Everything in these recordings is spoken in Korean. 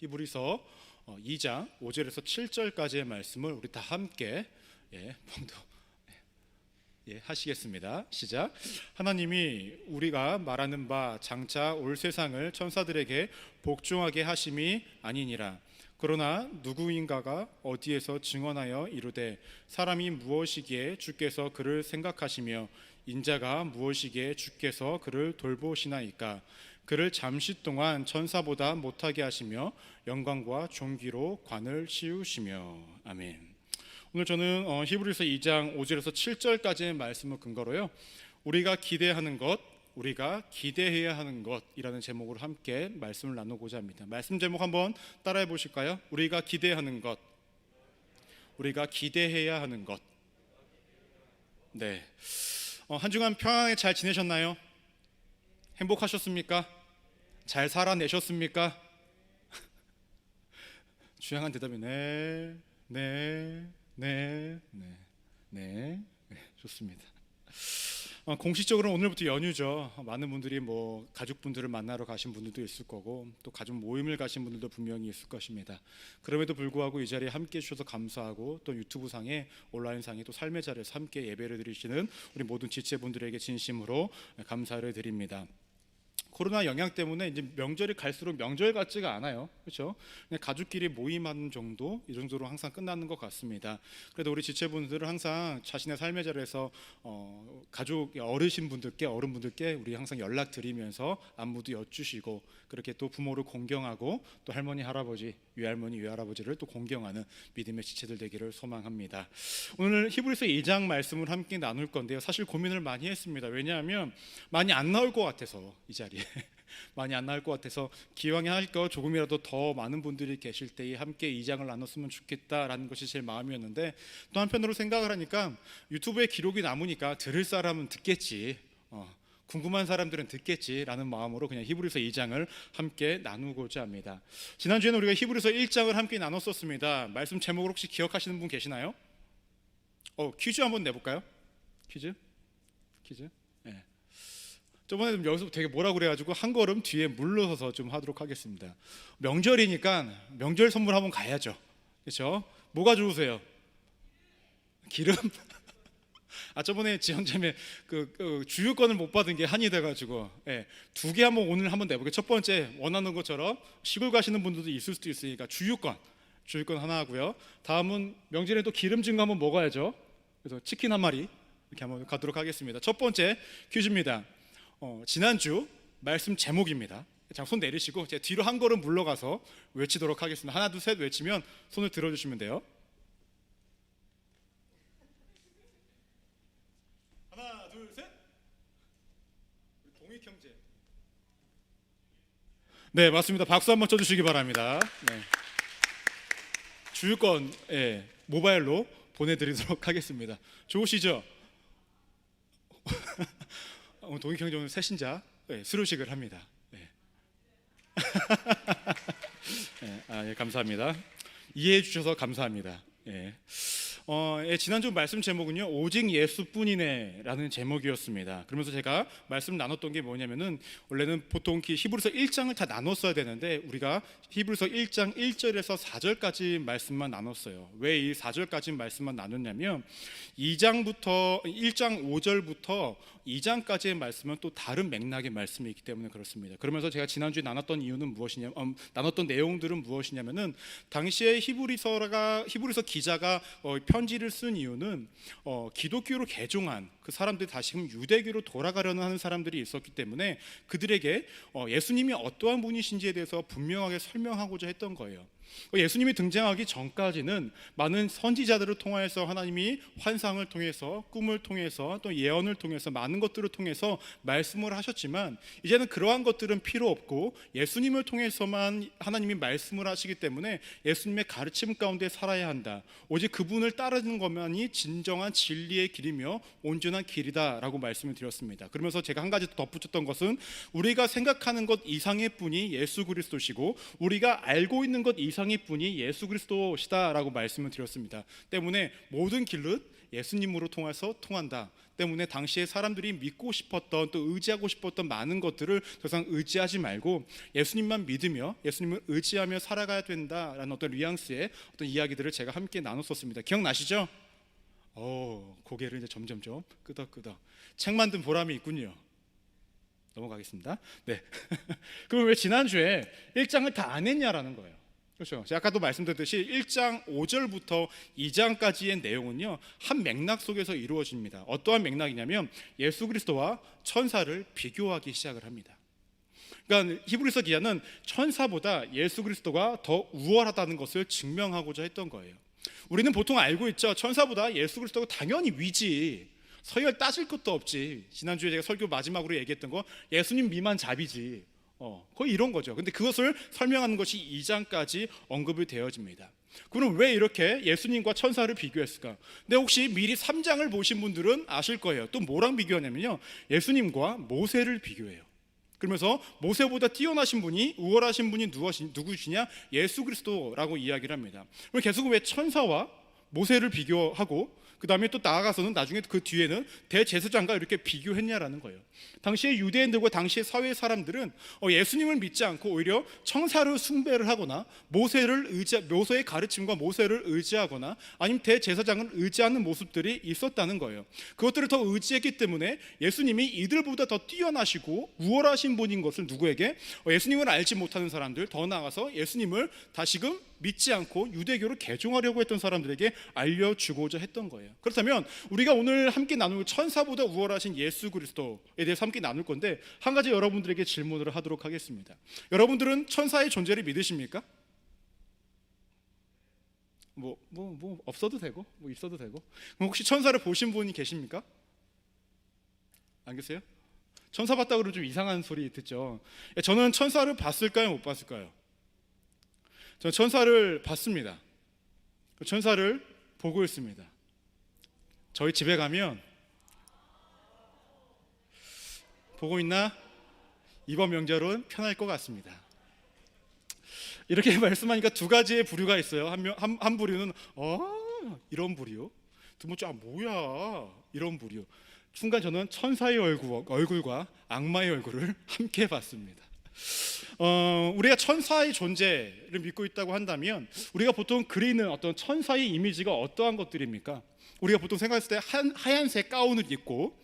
히브리서 2장 5절에서 7절까지의 말씀을 우리 다 함께 봉독 하시겠습니다. 시작. 하나님이 우리가 말하는 바 장차 올 세상을 천사들에게 복종하게 하심이 아니니라. 그러나 누구인가가 어디에서 증언하여 이르되 사람이 무엇이기에 주께서 그를 생각하시며 인자가 무엇이기에 주께서 그를 돌보시나이까. 그를 잠시 동안 천사보다 못하게 하시며 영광과 존귀로 관을 씌우시며. 아멘. 오늘 저는 히브리서 2장 5절에서 7절까지의 말씀을 근거로요, 우리가 기대하는 것, 우리가 기대해야 하는 것이라는 제목으로 함께 말씀을 나누고자 합니다. 말씀 제목 한번 따라해 보실까요? 우리가 기대하는 것, 우리가 기대해야 하는 것. 네. 한 주간 평안하게 잘 지내셨나요? 행복하셨습니까? 잘 살아내셨습니까? 주양한 대답이 네, 좋습니다. 공식적으로 오늘부터 연휴죠. 많은 분들이 가족분들을 만나러 가신 분들도 있을 거고 또 가족 모임을 가신 분들도 분명히 있을 것입니다. 그럼에도 불구하고 이 자리에 함께 해주셔서 감사하고 또 유튜브 상에 온라인 상에 또 삶의 자리에서 함께 예배를 드리시는 우리 모든 지체분들에게 진심으로 감사를 드립니다. 코로나 영향 때문에 이제 명절이 갈수록 명절 같지가 않아요. 그렇죠? 그냥 가족끼리 모임하는 정도, 이 정도로 항상 끝나는 것 같습니다. 그래도 우리 지체분들은 항상 자신의 삶의 자리에서 가족 어른분들께 우리 항상 연락드리면서 안부도 여쭈시고 그렇게 또 부모를 공경하고 또 할머니, 할아버지, 외할머니, 외할아버지를 또 공경하는 믿음의 지체들 되기를 소망합니다. 오늘 히브리서 2장 말씀을 함께 나눌 건데요. 사실 고민을 많이 했습니다. 왜냐하면 많이 안 나올 것 같아서 이 자리에 많이 안 나올 것 같아서 기왕에 할 거 조금이라도 더 많은 분들이 계실 때에 함께 2장을 나눴으면 좋겠다라는 것이 제 마음이었는데 또 한편으로 생각을 하니까 유튜브에 기록이 남으니까 들을 사람은 듣겠지, 궁금한 사람들은 듣겠지라는 마음으로 그냥 히브리서 2장을 함께 나누고자 합니다. 지난주에는 우리가 히브리서 1장을 함께 나눴었습니다. 말씀 제목을 혹시 기억하시는 분 계시나요? 퀴즈 한번 내볼까요? 퀴즈? 네. 저번에 좀 여기서 되게 뭐라 그래가지고 한 걸음 뒤에 물러서서 좀 하도록 하겠습니다. 명절이니까 명절 선물 한번 가야죠. 그렇죠? 뭐가 좋으세요? 기름? 저번에 지원자매 주유권을 못 받은 게 한이 돼가지고 두 개 오늘 한번 내볼게요. 첫 번째 원하는 것처럼 시골 가시는 분들도 있을 수도 있으니까 주유권 하나 하고요. 다음은 명절에 또 기름진 거 한번 먹어야죠. 그래서 치킨 한 마리 이렇게 한번 가도록 하겠습니다. 첫 번째 퀴즈입니다. 지난주 말씀 제목입니다. 자, 손 내리시고 제 뒤로 한 걸음 물러가서 외치도록 하겠습니다. 하나, 둘, 셋 외치면 손을 들어주시면 돼요. 하나, 둘, 셋. 동익 형제. 네, 맞습니다. 박수 한번 쳐주시기 바랍니다. 네. 주유권 모바일로 보내드리도록 하겠습니다. 좋으시죠? 동익 형제 오늘 새신자 수료식을 합니다. 감사합니다. 이해해 주셔서 감사합니다. 지난주 말씀 제목은요, 오직 예수뿐이네 라는 제목이었습니다. 그러면서 제가 말씀 나눴던 게 뭐냐면은 원래는 보통 히브리서 1장을 다 나눴어야 되는데 우리가 히브리서 1장 1절에서 4절까지 말씀만 나눴어요. 왜 이 4절까지 말씀만 나눴냐면 1장 5절부터 2장까지의 말씀은 또 다른 맥락의 말씀이 있기 때문에 그렇습니다. 그러면서 제가 지난주에 나눴던 나눴던 내용들은 무엇이냐면은 당시에 히브리서 기자가 편지를 쓴 이유는 기독교로 개종한 그 사람들이 다시금 유대교로 돌아가려는 하는 사람들이 있었기 때문에 그들에게 예수님이 어떠한 분이신지에 대해서 분명하게 설명하고자 했던 거예요. 예수님이 등장하기 전까지는 많은 선지자들을 통해서 하나님이 환상을 통해서, 꿈을 통해서, 또 예언을 통해서 많은 것들을 통해서 말씀을 하셨지만 이제는 그러한 것들은 필요 없고 예수님을 통해서만 하나님이 말씀을 하시기 때문에 예수님의 가르침 가운데 살아야 한다. 오직 그분을 따르는 것만이 진정한 진리의 길이며 온전한 길이다라고 말씀을 드렸습니다. 그러면서 제가 한 가지 더 덧붙였던 것은 우리가 생각하는 것 이상의 분이 예수 그리스도시고 우리가 알고 있는 것 이상의 분이 예수 그리스도시다라고 말씀을 드렸습니다. 때문에 모든 길은 예수님으로 통해서 통한다 때문에 당시에 사람들이 믿고 싶었던 또 의지하고 싶었던 많은 것들을 더 이상 의지하지 말고 예수님만 믿으며 예수님을 의지하며 살아가야 된다라는 어떤 뉘앙스의 어떤 이야기들을 제가 함께 나눴었습니다. 기억나시죠? 고개를 이제 점점점 끄덕끄덕. 책 만든 보람이 있군요. 넘어가겠습니다. 네. 그럼 왜 지난주에 1장을 다 안 했냐라는 거예요. 그렇죠. 제가 아까도 말씀드렸듯이 1장 5절부터 2장까지의 내용은요, 한 맥락 속에서 이루어집니다. 어떠한 맥락이냐면 예수 그리스도와 천사를 비교하기 시작을 합니다. 그러니까 히브리서 기자는 천사보다 예수 그리스도가 더 우월하다는 것을 증명하고자 했던 거예요. 우리는 보통 알고 있죠. 천사보다 예수 그리스도가 당연히 위지, 서열 따질 것도 없지. 지난주에 제가 설교 마지막으로 얘기했던 거 예수님 미만 잡이지, 거의 이런 거죠. 근데 그것을 설명하는 것이 2장까지 언급이 되어집니다. 그럼 왜 이렇게 예수님과 천사를 비교했을까? 근데 혹시 미리 3장을 보신 분들은 아실 거예요. 또 뭐랑 비교하냐면요, 예수님과 모세를 비교해요. 그러면서 모세보다 뛰어나신 분이, 우월하신 분이 누구시냐? 예수 그리스도라고 이야기를 합니다. 그럼 계속 왜 천사와 모세를 비교하고 그 다음에 또 나아가서는 나중에 그 뒤에는 대제사장과 이렇게 비교했냐라는 거예요. 당시의 유대인들과 당시의 사회 사람들은 예수님을 믿지 않고 오히려 천사를 숭배를 하거나 모세의 가르침과 모세를 의지하거나 아니면 대제사장을 의지하는 모습들이 있었다는 거예요. 그것들을 더 의지했기 때문에 예수님이 이들보다 더 뛰어나시고 우월하신 분인 것을 누구에게? 예수님을 알지 못하는 사람들, 더 나아가서 예수님을 다시금 믿지 않고 유대교를 개종하려고 했던 사람들에게 알려주고자 했던 거예요. 그렇다면 우리가 오늘 함께 나눌 천사보다 우월하신 예수 그리스도에 대해서 함께 나눌 건데, 한 가지 여러분들에게 질문을 하도록 하겠습니다. 여러분들은 천사의 존재를 믿으십니까? 뭐 없어도 되고 뭐 있어도 되고. 그럼 혹시 천사를 보신 분이 계십니까? 안 계세요? 천사 봤다고 그러면 좀 이상한 소리 듣죠. 저는 천사를 봤을까요, 못 봤을까요? 저는 천사를 봤습니다. 천사를 보고 있습니다. 저희 집에 가면 보고 있나? 이번 명절은 편할 것 같습니다. 이렇게 말씀하니까 두 가지의 부류가 있어요. 한 부류는 이런 부류, 두 번째 뭐야 이런 부류. 순간 저는 천사의 얼굴과 악마의 얼굴을 함께 봤습니다. 우리가 천사의 존재를 믿고 있다고 한다면 우리가 보통 그리는 어떤 천사의 이미지가 어떠한 것들입니까? 우리가 보통 생각했을 때 하얀색 가운을 입고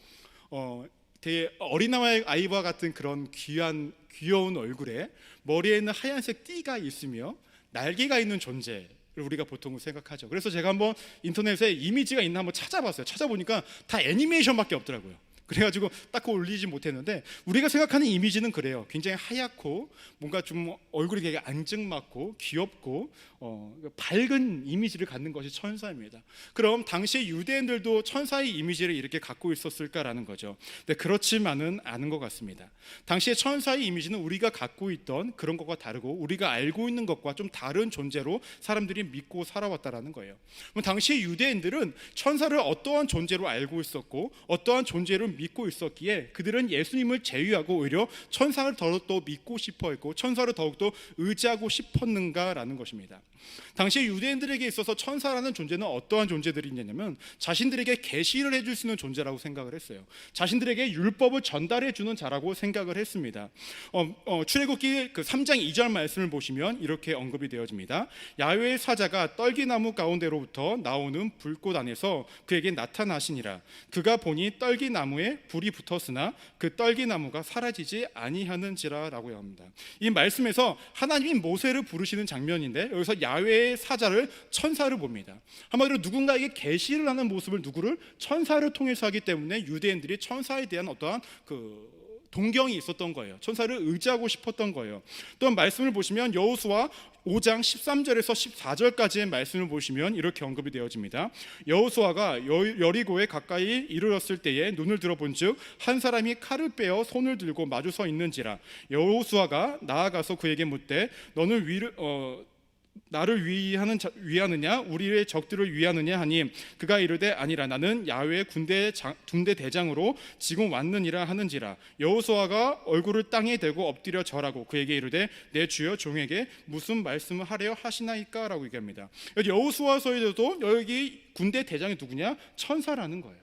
되게 어린아이와 같은 그런 귀여운 얼굴에 머리에 있는 하얀색 띠가 있으며 날개가 있는 존재를 우리가 보통 생각하죠. 그래서 제가 한번 인터넷에 이미지가 있나 한번 찾아봤어요. 찾아보니까 다 애니메이션밖에 없더라고요. 그래가지고 딱 올리지 못했는데, 우리가 생각하는 이미지는 그래요. 굉장히 하얗고 뭔가 좀 얼굴이 되게 앙증맞고 귀엽고 밝은 이미지를 갖는 것이 천사입니다. 그럼 당시 유대인들도 천사의 이미지를 이렇게 갖고 있었을까라는 거죠. 근데 그렇지만은 않은 것 같습니다. 당시의 천사의 이미지는 우리가 갖고 있던 그런 것과 다르고 우리가 알고 있는 것과 좀 다른 존재로 사람들이 믿고 살아왔다라는 거예요. 그럼 당시의 유대인들은 천사를 어떠한 존재로 알고 있었고 어떠한 존재를 믿고 있었기에 그들은 예수님을 제외하고 오히려 천사를 더욱더 믿고 싶어 했고 천사를 더욱더 의지하고 싶었는가라는 것입니다. 당시 유대인들에게 있어서 천사라는 존재는 어떠한 존재들이 있냐면 자신들에게 계시를 해줄 수 있는 존재라고 생각을 했어요. 자신들에게 율법을 전달해 주는 자라고 생각을 했습니다. 출애굽기 그 3장 2절 말씀을 보시면 이렇게 언급이 되어집니다. 야훼의 사자가 떨기나무 가운데로부터 나오는 불꽃 안에서 그에게 나타나시니라. 그가 보니 떨기나무에 불이 붙었으나 그 떨기나무가 사라지지 아니하는지라라고 합니다. 이 말씀에서 하나님이 모세를 부르시는 장면인데 여기서 야훼의 사자를 천사를 봅니다. 한마디로 누군가에게 계시를 하는 모습을 천사를 통해서 하기 때문에 유대인들이 천사에 대한 어떠한 동경이 있었던 거예요. 천사를 의지하고 싶었던 거예요. 또 말씀을 보시면 여호수아 5장 13절에서 14절까지의 말씀을 보시면 이렇게 언급이 되어집니다. 여호수아가 여리고에 가까이 이르렀을 때에 눈을 들어본즉 한 사람이 칼을 빼어 손을 들고 마주 서 있는지라. 여호수아가 나아가서 그에게 묻되 나를 위하느냐 우리의 적들을 위하느냐 하니 그가 이르되 아니라 나는 야훼의 군대 대장으로 지금 왔느니라 하는지라. 여호수아가 얼굴을 땅에 대고 엎드려 절하고 그에게 이르되 내 주여 종에게 무슨 말씀을 하려 하시나이까 라고 얘기합니다. 여기 여호수아서에도 여기 군대 대장이 누구냐? 천사라는 거예요.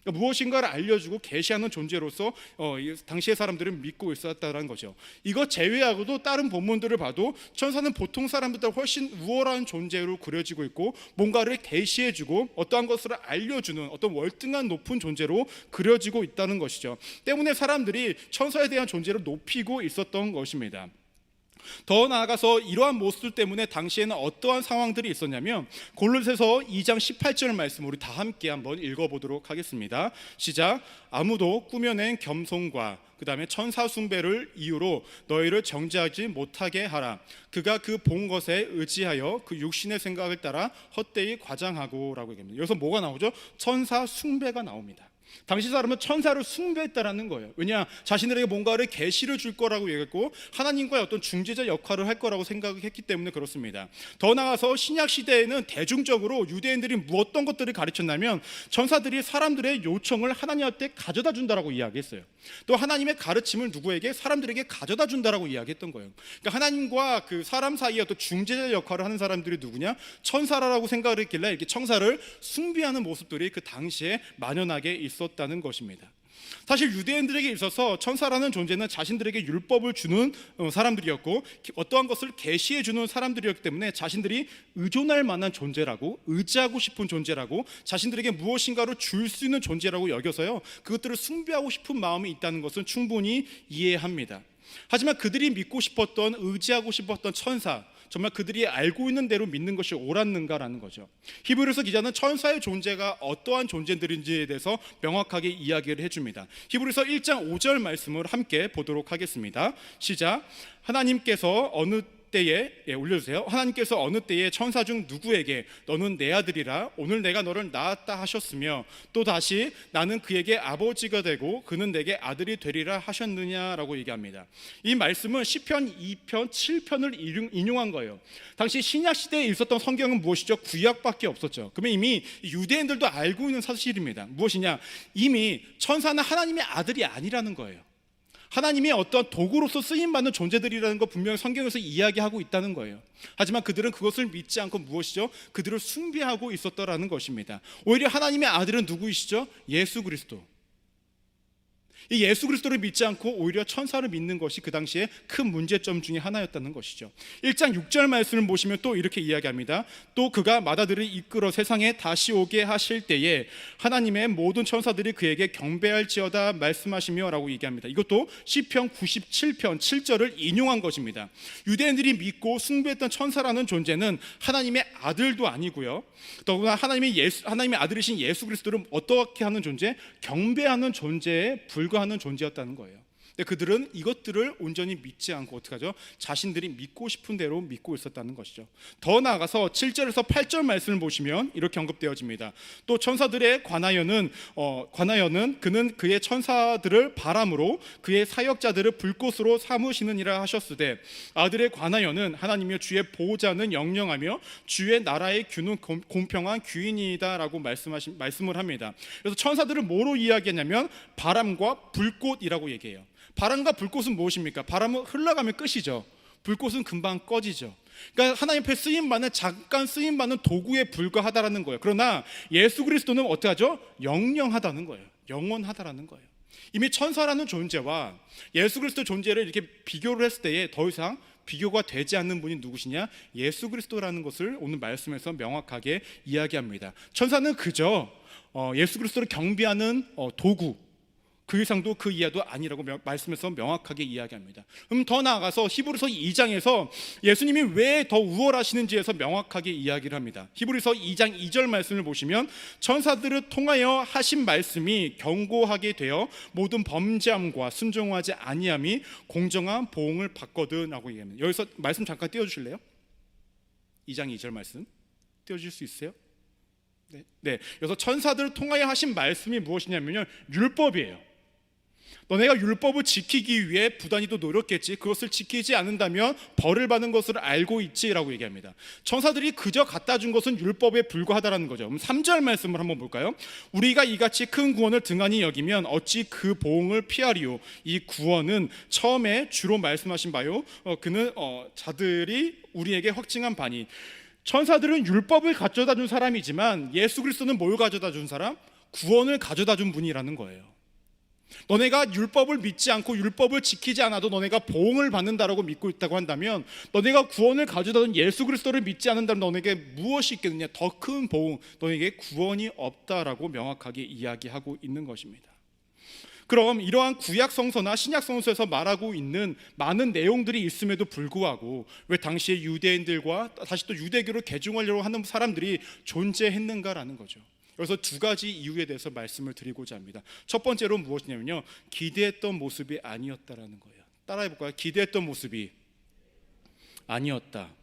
그러니까 무엇인가를 알려주고 계시하는 존재로서 당시의 사람들은 믿고 있었다는 거죠. 이것 제외하고도 다른 본문들을 봐도 천사는 보통 사람들보다 훨씬 우월한 존재로 그려지고 있고 뭔가를 계시해주고 어떠한 것을 알려주는 어떤 월등한 높은 존재로 그려지고 있다는 것이죠. 때문에 사람들이 천사에 대한 존재를 높이고 있었던 것입니다. 더 나아가서 이러한 모습 때문에 당시에는 어떠한 상황들이 있었냐면 골로새서 2장 18절 말씀 우리 다 함께 한번 읽어보도록 하겠습니다. 시작. 아무도 꾸며낸 겸손과 그 다음에 천사 숭배를 이유로 너희를 정죄하지 못하게 하라. 그가 그 본 것에 의지하여 그 육신의 생각을 따라 헛되이 과장하고 라고 얘기합니다. 여기서 뭐가 나오죠? 천사 숭배가 나옵니다. 당시 사람은 천사를 숭배했다라는 거예요. 왜냐? 자신들에게 뭔가를 계시를 줄 거라고 얘기했고 하나님과의 어떤 중재자 역할을 할 거라고 생각했기 때문에 그렇습니다. 더 나아가서 신약 시대에는 대중적으로 유대인들이 어떤 것들을 가르쳤냐면 천사들이 사람들의 요청을 하나님한테 가져다 준다라고 이야기했어요. 또 하나님의 가르침을 누구에게? 사람들에게 가져다 준다라고 이야기했던 거예요. 그러니까 하나님과 그 사람 사이에 어떤 중재자 역할을 하는 사람들이 누구냐? 천사라고 생각을 했길래 이렇게 천사를 숭배하는 모습들이 그 당시에 만연하게 있었다는 것입니다. 사실 유대인들에게 있어서 천사라는 존재는 자신들에게 율법을 주는 사람들이었고 어떠한 것을 계시해 주는 사람들이었기 때문에 자신들이 의존할 만한 존재라고, 의지하고 싶은 존재라고, 자신들에게 무엇인가를 줄 수 있는 존재라고 여겨서요 그것들을 숭배하고 싶은 마음이 있다는 것은 충분히 이해합니다. 하지만 그들이 믿고 싶었던, 의지하고 싶었던 천사, 정말 그들이 알고 있는 대로 믿는 것이 옳았는가라는 거죠. 히브리서 기자는 천사의 존재가 어떠한 존재들인지에 대해서 명확하게 이야기를 해줍니다. 히브리서 1장 5절 말씀을 함께 보도록 하겠습니다. 시작. 하나님께서 어느 때에 올려주세요. 하나님께서 어느 때에 천사 중 누구에게 너는 내 아들이라 오늘 내가 너를 낳았다 하셨으며 또 다시 나는 그에게 아버지가 되고 그는 내게 아들이 되리라 하셨느냐라고 얘기합니다. 이 말씀은 시편 2편 7편을 인용한 거예요. 당시 신약 시대에 있었던 성경은 무엇이죠? 구약밖에 없었죠. 그러면 이미 유대인들도 알고 있는 사실입니다. 무엇이냐? 이미 천사는 하나님의 아들이 아니라는 거예요. 하나님의 어떤 도구로서 쓰임받는 존재들이라는 거 분명히 성경에서 이야기하고 있다는 거예요. 하지만 그들은 그것을 믿지 않고 무엇이죠? 그들을 숭배하고 있었다라는 것입니다. 오히려 하나님의 아들은 누구이시죠? 예수 그리스도. 이 예수 그리스도를 믿지 않고 오히려 천사를 믿는 것이 그 당시에 큰 문제점 중에 하나였다는 것이죠. 1장 6절 말씀을 보시면 또 이렇게 이야기합니다. 또 그가 마다들을 이끌어 세상에 다시 오게 하실 때에 하나님의 모든 천사들이 그에게 경배할지어다 말씀하시며 라고 얘기합니다. 이것도 시편 97편 7절을 인용한 것입니다. 유대인들이 믿고 숭배했던 천사라는 존재는 하나님의 아들도 아니고요, 더구나 하나님의 아들이신 예수 그리스도를 어떻게 하는 존재? 경배하는 존재에 불과하는 존재였다는 거예요. 근데 그들은 이것들을 온전히 믿지 않고 어떻게 하죠? 자신들이 믿고 싶은 대로 믿고 있었다는 것이죠. 더 나아가서 7절에서 8절 말씀을 보시면 이렇게 언급되어집니다. 또 천사들에 관하여는 그는 그의 천사들을 바람으로 그의 사역자들을 불꽃으로 삼으시느니라 하셨으되 아들에 관하여는 하나님이여 주의 보호자는 영영하며 주의 나라의 규는 공평한 규인이다라고 말씀을 합니다. 그래서 천사들을 뭐로 이야기하냐면 바람과 불꽃이라고 얘기해요. 바람과 불꽃은 무엇입니까? 바람은 흘러가면 끝이죠. 불꽃은 금방 꺼지죠. 그러니까 하나님 앞에 잠깐 쓰임받는 도구에 불과하다라는 거예요. 그러나 예수 그리스도는 어떻게 하죠? 영영하다는 거예요. 영원하다라는 거예요. 이미 천사라는 존재와 예수 그리스도 존재를 이렇게 비교를 했을 때에 더 이상 비교가 되지 않는 분이 누구시냐? 예수 그리스도라는 것을 오늘 말씀에서 명확하게 이야기합니다. 천사는 그저 예수 그리스도를 경배하는 도구, 그 이상도 그 이하도 아니라고 말씀에서 명확하게 이야기합니다. 그럼 더 나아가서 히브리서 2장에서 예수님이 왜 더 우월하시는지에서 명확하게 이야기를 합니다. 히브리서 2장 2절 말씀을 보시면 천사들을 통하여 하신 말씀이 경고하게 되어 모든 범죄함과 순종하지 아니함이 공정한 보응을 받거든 라고 얘기합니다. 여기서 말씀 잠깐 띄워주실래요? 2장 2절 말씀 띄워줄 수 있어요? 네. 그래서 천사들을 통하여 하신 말씀이 무엇이냐면요, 율법이에요. 너네가 율법을 지키기 위해 부단히도 노력했지, 그것을 지키지 않는다면 벌을 받는 것을 알고 있지라고 얘기합니다. 천사들이 그저 갖다 준 것은 율법에 불과하다라는 거죠. 그럼 3절 말씀을 한번 볼까요? 우리가 이같이 큰 구원을 등한히 여기면 어찌 그 보응을 피하리요. 이 구원은 처음에 주로 말씀하신 바요, 그는 자들이 우리에게 확증한 바니. 천사들은 율법을 가져다 준 사람이지만 예수 그리스도는 뭘 가져다 준 사람? 구원을 가져다 준 분이라는 거예요. 너네가 율법을 믿지 않고 율법을 지키지 않아도 너네가 보응을 받는다라고 믿고 있다고 한다면, 너네가 구원을 가져다 준 예수 그리스도를 믿지 않는다면 너네에게 무엇이 있겠느냐? 더 큰 보응, 너에게 구원이 없다라고 명확하게 이야기하고 있는 것입니다. 그럼 이러한 구약 성서나 신약 성서에서 말하고 있는 많은 내용들이 있음에도 불구하고 왜 당시의 유대인들과 다시 또 유대교를 개종하려고 하는 사람들이 존재했는가라는 거죠. 그래서 두 가지 이유에 대해서 말씀을 드리고자 합니다. 첫 번째로 무엇이냐면요, 기대했던 모습이 아니었다라는 거예요. 따라해 볼까요? 기대했던 모습이 아니었다.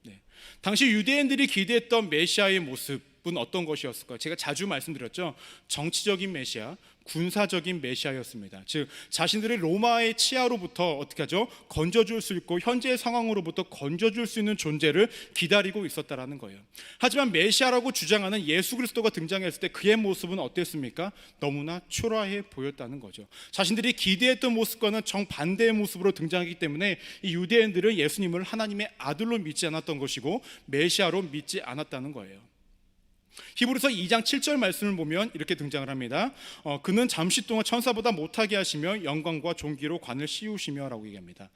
네. 당시 유대인들이 기대했던 메시아의 모습은 어떤 것이었을까요? 제가 자주 말씀드렸죠. 정치적인 메시아, 군사적인 메시아였습니다. 즉 자신들의 로마의 치하로부터 어떻게 하죠? 건져줄 수 있고 현재의 상황으로부터 건져줄 수 있는 존재를 기다리고 있었다라는 거예요. 하지만 메시아라고 주장하는 예수 그리스도가 등장했을 때 그의 모습은 어땠습니까? 너무나 초라해 보였다는 거죠. 자신들이 기대했던 모습과는 정반대의 모습으로 등장하기 때문에 이 유대인들은 예수님을 하나님의 아들로 믿지 않았던 것이고 메시아로 믿지 않았다는 거예요. 히브리서 2장 7절 말씀을 보면 이렇게 등장을 합니다. 그는 잠시 동안 천사보다 못하게 하시며 영광과 존귀로 관을 씌우시며 라고 얘기합니다.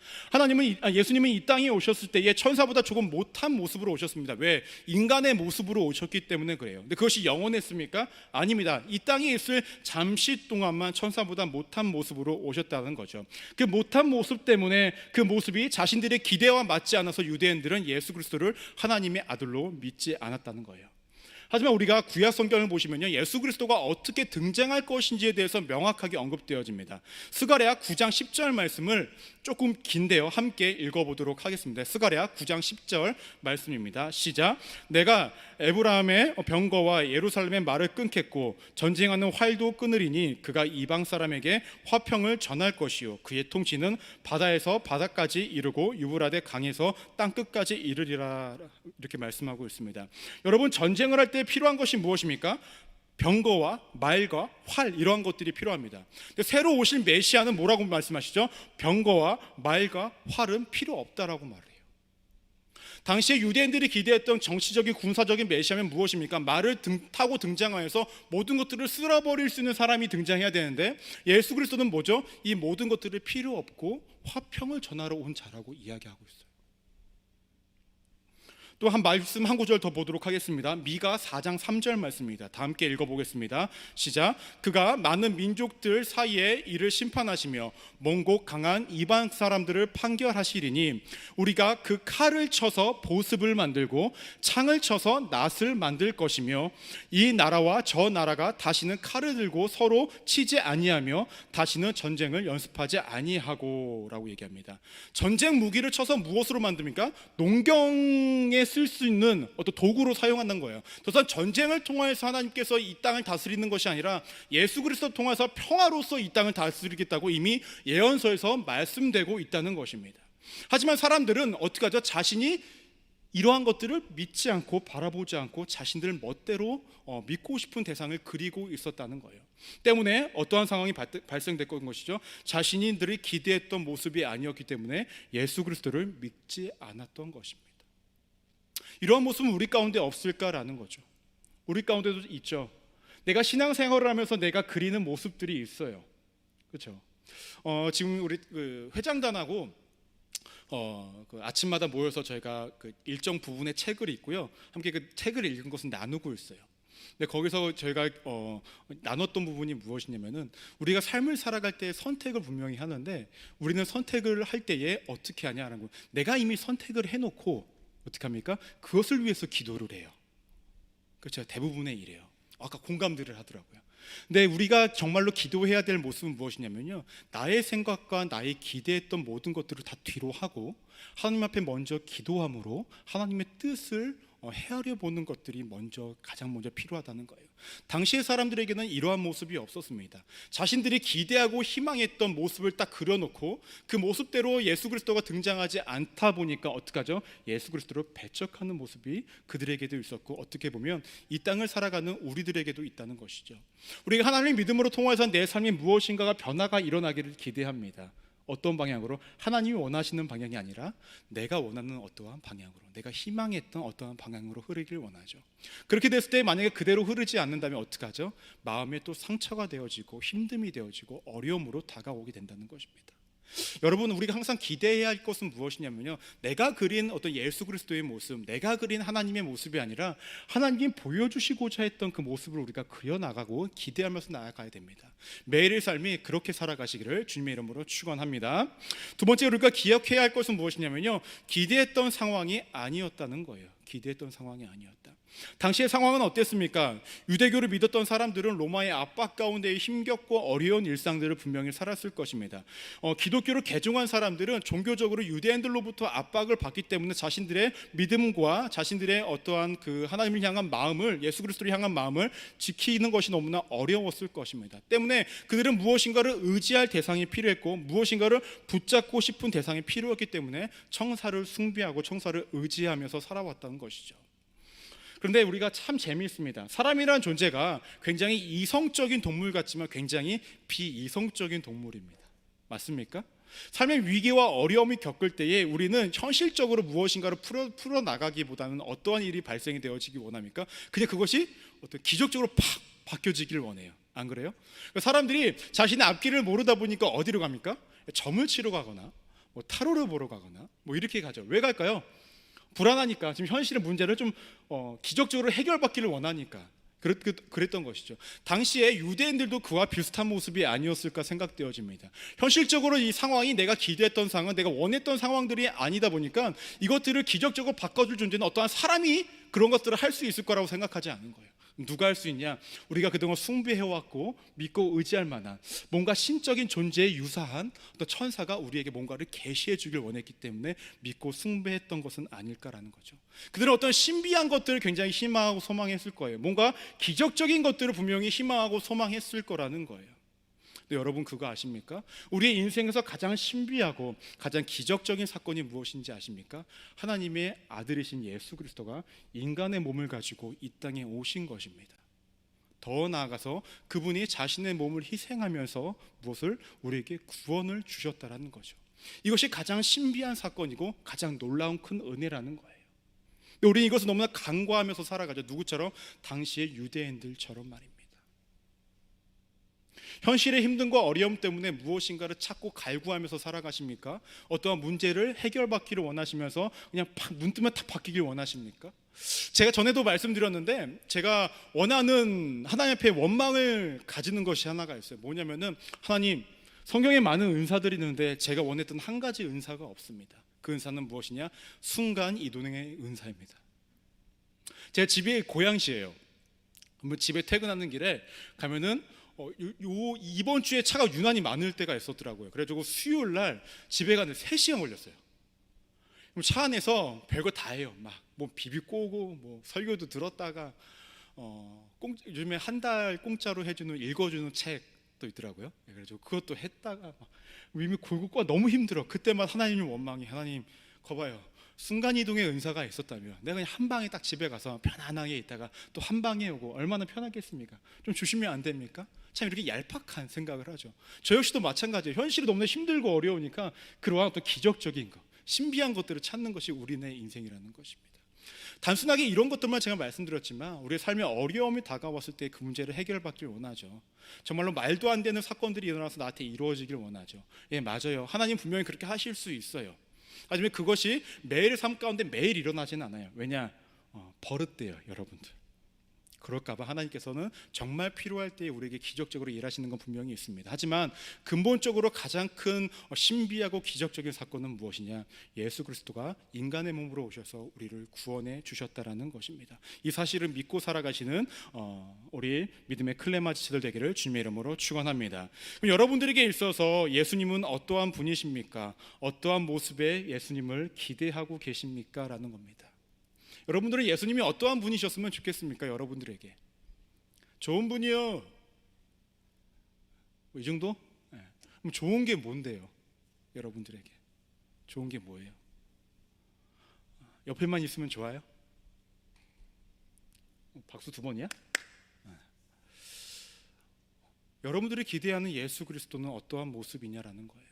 예수님은 이 땅에 오셨을 때에 천사보다 조금 못한 모습으로 오셨습니다. 왜? 인간의 모습으로 오셨기 때문에 그래요. 근데 그것이 영원했습니까? 아닙니다. 이 땅에 있을 잠시 동안만 천사보다 못한 모습으로 오셨다는 거죠. 그 못한 모습 때문에 그 모습이 자신들의 기대와 맞지 않아서 유대인들은 예수 그리스도를 하나님의 아들로 믿지 않았다는 거예요. 하지만 우리가 구약 성경을 보시면요, 예수 그리스도가 어떻게 등장할 것인지에 대해서 명확하게 언급되어집니다. 스가랴 9장 10절 말씀을 조금 긴데요, 함께 읽어보도록 하겠습니다. 스가랴 9장 10절 말씀입니다. 시작. 내가 에브라임의 병거와 예루살렘의 말을 끊겠고 전쟁하는 활도 끊으리니 그가 이방 사람에게 화평을 전할 것이요 그의 통치는 바다에서 바다까지 이르고 유브라데 강에서 땅끝까지 이르리라. 이렇게 말씀하고 있습니다. 여러분, 전쟁을 할 때 필요한 것이 무엇입니까? 병거와 말과 활, 이러한 것들이 필요합니다. 근데 새로 오실 메시아는 뭐라고 말씀하시죠? 병거와 말과 활은 필요 없다라고 말해요. 당시에 유대인들이 기대했던 정치적인 군사적인 메시아는 무엇입니까? 말을 타고 등장하여서 모든 것들을 쓸어버릴 수 있는 사람이 등장해야 되는데 예수 그리스도는 뭐죠? 이 모든 것들을 필요 없고 화평을 전하러 온 자라고 이야기하고 있어요. 또 한 말씀 한 구절 더 보도록 하겠습니다. 미가 4장 3절 말씀입니다. 다 함께 읽어보겠습니다. 시작. 그가 많은 민족들 사이에 이를 심판하시며 몽고 강한 이방 사람들을 판결하시리니 우리가 그 칼을 쳐서 보습을 만들고 창을 쳐서 낫을 만들 것이며 이 나라와 저 나라가 다시는 칼을 들고 서로 치지 아니하며 다시는 전쟁을 연습하지 아니하고 라고 얘기합니다. 전쟁 무기를 쳐서 무엇으로 만듭니까? 농경에 쓸 수 있는 어떤 도구로 사용한다는 거예요. 더 이상 전쟁을 통해서 하나님께서 이 땅을 다스리는 것이 아니라 예수 그리스도 통해서 평화로서 이 땅을 다스리겠다고 이미 예언서에서 말씀되고 있다는 것입니다. 하지만 사람들은 어떻게 하죠? 자신이 이러한 것들을 믿지 않고 바라보지 않고 자신들 멋대로 믿고 싶은 대상을 그리고 있었다는 거예요. 때문에 어떠한 상황이 발생됐던 것이죠? 자신들이 기대했던 모습이 아니었기 때문에 예수 그리스도를 믿지 않았던 것입니다. 이러한 모습은 우리 가운데 없을까라는 거죠. 우리 가운데도 있죠. 내가 신앙생활을 하면서 내가 그리는 모습들이 있어요. 그렇죠? 지금 우리 회장단하고 그 아침마다 모여서 저희가 그 일정 부분의 책을 읽고요, 함께 그 책을 읽은 것은 나누고 있어요. 근데 거기서 저희가 나눴던 부분이 무엇이냐면은 우리가 삶을 살아갈 때 선택을 분명히 하는데 우리는 선택을 할 때에 어떻게 하냐라는 거. 내가 이미 선택을 해놓고 어떻게 합니까? 그것을 위해서 기도를 해요. 그렇죠? 대부분의 일이에요. 아까 공감들을 하더라고요. 근데 우리가 정말로 기도해야 될 모습은 무엇이냐면요, 나의 생각과 나의 기대했던 모든 것들을 다 뒤로 하고 하나님 앞에 먼저 기도함으로 하나님의 뜻을 헤아려 보는 것들이 가장 먼저 필요하다는 거예요. 당시의 사람들에게는 이러한 모습이 없었습니다. 자신들이 기대하고 희망했던 모습을 딱 그려놓고 그 모습대로 예수 그리스도가 등장하지 않다 보니까 어떡하죠? 예수 그리스도를 배척하는 모습이 그들에게도 있었고, 어떻게 보면 이 땅을 살아가는 우리들에게도 있다는 것이죠. 우리가 하나님의 믿음으로 통해서 내 삶이 무엇인가가 변화가 일어나기를 기대합니다. 어떤 방향으로? 하나님이 원하시는 방향이 아니라 내가 원하는 어떠한 방향으로, 내가 희망했던 어떠한 방향으로 흐르길 원하죠. 그렇게 됐을 때 만약에 그대로 흐르지 않는다면 어떡하죠? 마음에 또 상처가 되어지고 힘듦이 되어지고 어려움으로 다가오게 된다는 것입니다. 여러분, 우리가 항상 기대해야 할 것은 무엇이냐면요, 내가 그린 어떤 예수 그리스도의 모습, 내가 그린 하나님의 모습이 아니라 하나님이 보여주시고자 했던 그 모습을 우리가 그려나가고 기대하면서 나아가야 됩니다. 매일의 삶이 그렇게 살아가시기를 주님의 이름으로 축원합니다. 두 번째, 우리가 기억해야 할 것은 무엇이냐면요, 기대했던 상황이 아니었다는 거예요. 기대했던 상황이 아니었다. 당시의 상황은 어땠습니까? 유대교를 믿었던 사람들은 로마의 압박 가운데 힘겹고 어려운 일상들을 분명히 살았을 것입니다. 기독교를 개종한 사람들은 종교적으로 유대인들로부터 압박을 받기 때문에 자신들의 믿음과 자신들의 어떠한 그 하나님을 향한 마음을, 예수 그리스도를 향한 마음을 지키는 것이 너무나 어려웠을 것입니다. 때문에 그들은 무엇인가를 의지할 대상이 필요했고, 무엇인가를 붙잡고 싶은 대상이 필요했기 때문에 청사를 숭배하고 청사를 의지하면서 살아왔다는 것이죠. 그런데 우리가 참 재미있습니다. 사람이라는 존재가 굉장히 이성적인 동물 같지만 굉장히 비이성적인 동물입니다. 맞습니까? 삶의 위기와 어려움이 겪을 때에 우리는 현실적으로 무엇인가를 풀어나가기보다는 어떠한 일이 발생이 되어지기 원합니까? 그냥 그것이 어떤 기적적으로 팍 바뀌어지기를 원해요. 안 그래요? 사람들이 자신의 앞길을 모르다 보니까 어디로 갑니까? 점을 치러 가거나 타로를 보러 가거나 이렇게 가죠. 왜 갈까요? 불안하니까. 지금 현실의 문제를 좀 기적적으로 해결받기를 원하니까 그랬던 것이죠. 당시에 유대인들도 그와 비슷한 모습이 아니었을까 생각되어집니다. 현실적으로 이 상황이 내가 기대했던 상황, 내가 원했던 상황들이 아니다 보니까 이것들을 기적적으로 바꿔줄 존재는 어떠한 사람이 그런 것들을 할 수 있을 거라고 생각하지 않은 거예요. 누가 할 수 있냐? 우리가 그동안 숭배해왔고 믿고 의지할 만한 뭔가 신적인 존재에 유사한 어떤 천사가 우리에게 뭔가를 계시해 주길 원했기 때문에 믿고 숭배했던 것은 아닐까라는 거죠. 그들은 어떤 신비한 것들을 굉장히 희망하고 소망했을 거예요. 뭔가 기적적인 것들을 분명히 희망하고 소망했을 거라는 거예요. 근데 여러분, 그거 아십니까? 우리의 인생에서 가장 신비하고 가장 기적적인 사건이 무엇인지 아십니까? 하나님의 아들이신 예수 그리스도가 인간의 몸을 가지고 이 땅에 오신 것입니다. 더 나아가서 그분이 자신의 몸을 희생하면서 무엇을? 우리에게 구원을 주셨다라는 거죠. 이것이 가장 신비한 사건이고 가장 놀라운 큰 은혜라는 거예요. 우리는 이것을 너무나 간과하면서 살아가죠. 누구처럼? 당시의 유대인들처럼 말입니다. 현실의 힘듦과 어려움 때문에 무엇인가를 찾고 갈구하면서 살아가십니까? 어떠한 문제를 해결받기를 원하시면서 그냥 눈 뜨면 다 바뀌길 원하십니까? 제가 전에도 말씀드렸는데 제가 원하는 하나님 앞에 원망을 가지는 것이 하나가 있어요. 뭐냐면은, 하나님, 성경에 많은 은사들이 있는데 제가 원했던 한 가지 은사가 없습니다. 그 은사는 무엇이냐? 순간 이동의 은사입니다. 제 집이 고양시예요. 집에 퇴근하는 길에 가면은 이번 주에 차가 유난히 많을 때가 있었더라고요. 그래가지고 수요일 날 집에 가는데 3시간 걸렸어요. 그럼 차 안에서 별거 다 해요. 막 비비 꼬고 설교도 들었다가 요즘에 한 달 공짜로 해주는 읽어주는 책도 있더라고요. 그래가지고 그것도 했다가 이미 골고 꼬아 너무 힘들어. 그때만 하나님을 원망해. 하나님, 거봐요. 순간이동의 은사가 있었다면 내가 그냥 한 방에 딱 집에 가서 편안하게 있다가 또 한 방에 오고 얼마나 편하겠습니까? 좀 주시면 안 됩니까? 참 이렇게 얄팍한 생각을 하죠. 저 역시도 마찬가지예요. 현실이 너무나 힘들고 어려우니까 그러한 또 기적적인 것, 신비한 것들을 찾는 것이 우리네 인생이라는 것입니다. 단순하게 이런 것들만 제가 말씀드렸지만 우리의 삶에 어려움이 다가왔을 때 그 문제를 해결받길 원하죠. 정말로 말도 안 되는 사건들이 일어나서 나한테 이루어지길 원하죠. 예, 맞아요. 하나님 분명히 그렇게 하실 수 있어요. 하지만 그것이 매일 삶 가운데 매일 일어나지는 않아요. 왜냐? 버릇돼요, 여러분들. 그럴까 봐 하나님께서는 정말 필요할 때 우리에게 기적적으로 일하시는 건 분명히 있습니다. 하지만 근본적으로 가장 큰 신비하고 기적적인 사건은 무엇이냐? 예수 그리스도가 인간의 몸으로 오셔서 우리를 구원해 주셨다라는 것입니다. 이 사실을 믿고 살아가시는 우리 믿음의 클레마지치들 되기를 주님의 이름으로 축원합니다. 그럼 여러분들에게 있어서 예수님은 어떠한 분이십니까? 어떠한 모습의 예수님을 기대하고 계십니까? 라는 겁니다. 여러분들은 예수님이 어떠한 분이셨으면 좋겠습니까? 여러분들에게 좋은 분이요, 이 정도? 네. 그럼 좋은 게 뭔데요? 여러분들에게 좋은 게 뭐예요? 옆에만 있으면 좋아요? 박수 2번이야? 네. 여러분들이 기대하는 예수 그리스도는 어떠한 모습이냐라는 거예요.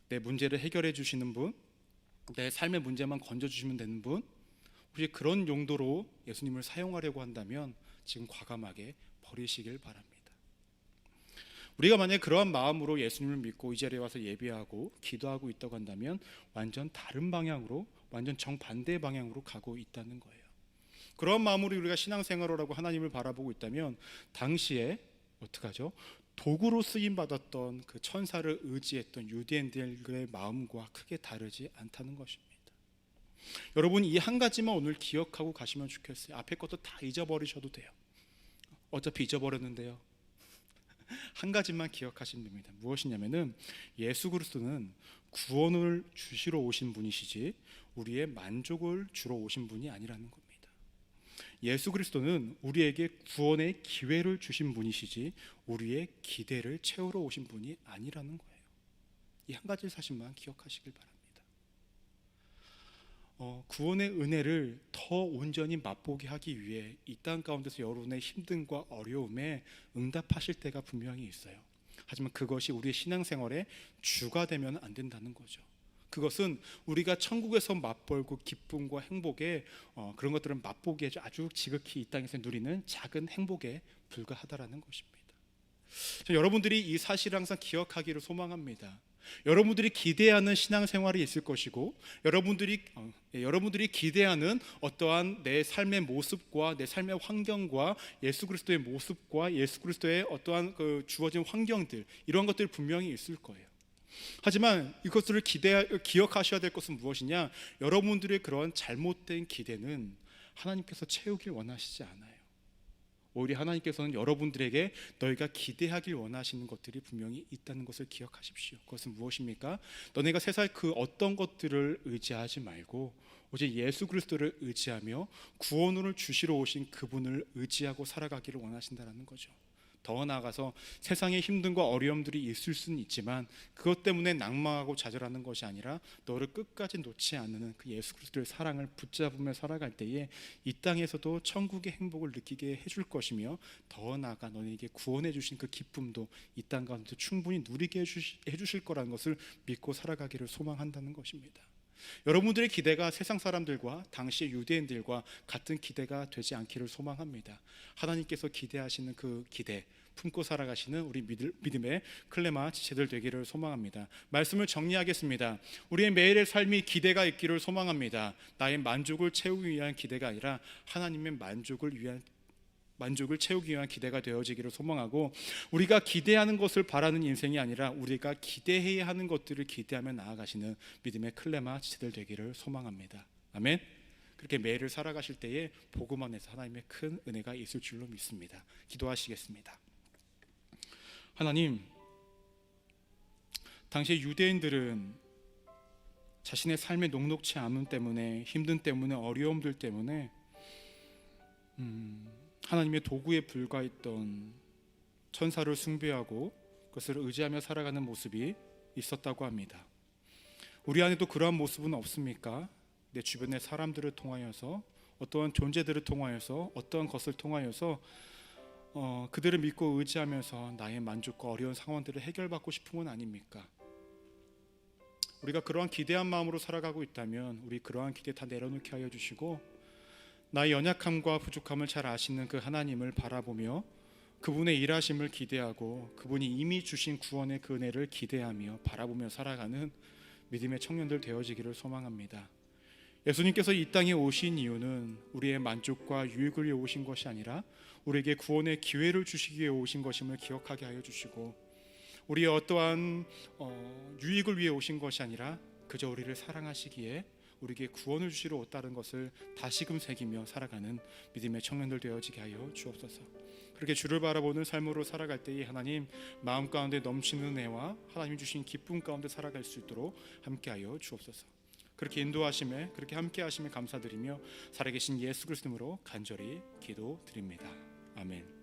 내 문제를 해결해 주시는 분, 내 삶의 문제만 건져주시면 되는 분, 혹시 그런 용도로 예수님을 사용하려고 한다면 지금 과감하게 버리시길 바랍니다. 우리가 만약에 그러한 마음으로 예수님을 믿고 이 자리에 와서 예배하고 기도하고 있다고 한다면 완전 다른 방향으로, 완전 정반대의 방향으로 가고 있다는 거예요. 그런 마음으로 우리가 신앙생활을 하고 하나님을 바라보고 있다면 당시에 어떡하죠? 도구로 쓰임 받았던 그 천사를 의지했던 유대인들의 마음과 크게 다르지 않다는 것입니다. 여러분, 이 한 가지만 오늘 기억하고 가시면 좋겠어요. 앞에 것도 다 잊어버리셔도 돼요. 어차피 잊어버렸는데요. 한 가지만 기억하시면 됩니다. 무엇이냐면은 예수 그리스도는 구원을 주시러 오신 분이시지 우리의 만족을 주러 오신 분이 아니라는 겁니다. 예수 그리스도는 우리에게 구원의 기회를 주신 분이시지 우리의 기대를 채우러 오신 분이 아니라는 거예요. 이 한 가지 사실만 기억하시길 바랍니다. 구원의 은혜를 더 온전히 맛보게 하기 위해 이 땅 가운데서 여러분의 힘듦과 어려움에 응답하실 때가 분명히 있어요. 하지만 그것이 우리의 신앙생활의 주가 되면 안 된다는 거죠. 그것은 우리가 천국에서 맛보고 기쁨과 행복에 그런 것들은 맛보기에 아주 지극히 이 땅에서 누리는 작은 행복에 불과하다라는 것입니다. 여러분들이 이 사실을 항상 기억하기를 소망합니다. 여러분들이 기대하는 신앙생활이 있을 것이고 여러분들이 기대하는 어떠한 내 삶의 모습과 내 삶의 환경과 예수 그리스도의 모습과 예수 그리스도의 어떠한 그 주어진 환경들, 이런 것들이 분명히 있을 거예요. 하지만 이것들을 기억하셔야 될 것은 무엇이냐? 여러분들의 그런 잘못된 기대는 하나님께서 채우길 원하시지 않아요. 오히려 하나님께서는 여러분들에게 너희가 기대하길 원하시는 것들이 분명히 있다는 것을 기억하십시오. 그것은 무엇입니까? 너네가 세상 그 어떤 것들을 의지하지 말고 오직 예수 그리스도를 의지하며 구원을 주시러 오신 그분을 의지하고 살아가기를 원하신다는 거죠. 더 나아가서 세상에 힘듦과 어려움들이 있을 수는 있지만 그것 때문에 낙망하고 좌절하는 것이 아니라 너를 끝까지 놓지 않는 그 예수 그리스도의 사랑을 붙잡으며 살아갈 때에 이 땅에서도 천국의 행복을 느끼게 해줄 것이며 더 나아가 너에게 구원해 주신 그 기쁨도 이 땅 가운데 충분히 누리게 해주실 거라는 것을 믿고 살아가기를 소망한다는 것입니다. 여러분들의 기대가 세상 사람들과 당시의 유대인들과 같은 기대가 되지 않기를 소망합니다. 하나님께서 기대하시는 그 기대 품고 살아가시는 우리 믿음의 클레마 지체들 되기를 소망합니다. 말씀을 정리하겠습니다. 우리의 매일의 삶이 기대가 있기를 소망합니다. 나의 만족을 채우기 위한 기대가 아니라 하나님의 만족을 채우기 위한 기대가 되어지기를 소망하고, 우리가 기대하는 것을 바라는 인생이 아니라 우리가 기대해야 하는 것들을 기대하며 나아가시는 믿음의 클레마 지체들 되기를 소망합니다. 아멘. 그렇게 매일을 살아가실 때에 복음 안에서 하나님의 큰 은혜가 있을 줄로 믿습니다. 기도하시겠습니다. 하나님, 당시 유대인들은 자신의 삶의 녹록치 않음 때문에, 힘든 때문에, 어려움들 때문에 하나님의 도구에 불과했던 천사를 숭배하고 그것을 의지하며 살아가는 모습이 있었다고 합니다. 우리 안에도 그러한 모습은 없습니까? 내 주변의 사람들을 통하여서, 어떠한 존재들을 통하여서, 어떠한 것을 통하여서 그들을 믿고 의지하면서 나의 만족과 어려운 상황들을 해결받고 싶은 건 아닙니까? 우리가 그러한 기대한 마음으로 살아가고 있다면 우리 그러한 기대 다 내려놓게 하여 주시고, 나의 연약함과 부족함을 잘 아시는 그 하나님을 바라보며 그분의 일하심을 기대하고 그분이 이미 주신 구원의 그 은혜를 기대하며 바라보며 살아가는 믿음의 청년들 되어지기를 소망합니다. 예수님께서 이 땅에 오신 이유는 우리의 만족과 유익을 위해 오신 것이 아니라 우리에게 구원의 기회를 주시기 위해 오신 것임을 기억하게 하여 주시고, 우리의 어떠한 유익을 위해 오신 것이 아니라 그저 우리를 사랑하시기에 우리에게 구원을 주시러 왔다는 것을 다시금 새기며 살아가는 믿음의 청년들 되어지게 하여 주옵소서. 그렇게 주를 바라보는 삶으로 살아갈 때에 하나님 마음 가운데 넘치는 은혜와 하나님 주신 기쁨 가운데 살아갈 수 있도록 함께하여 주옵소서. 그렇게 인도하심에, 그렇게 함께하심에 감사드리며 살아계신 예수 그리스도로 간절히 기도드립니다. 아멘.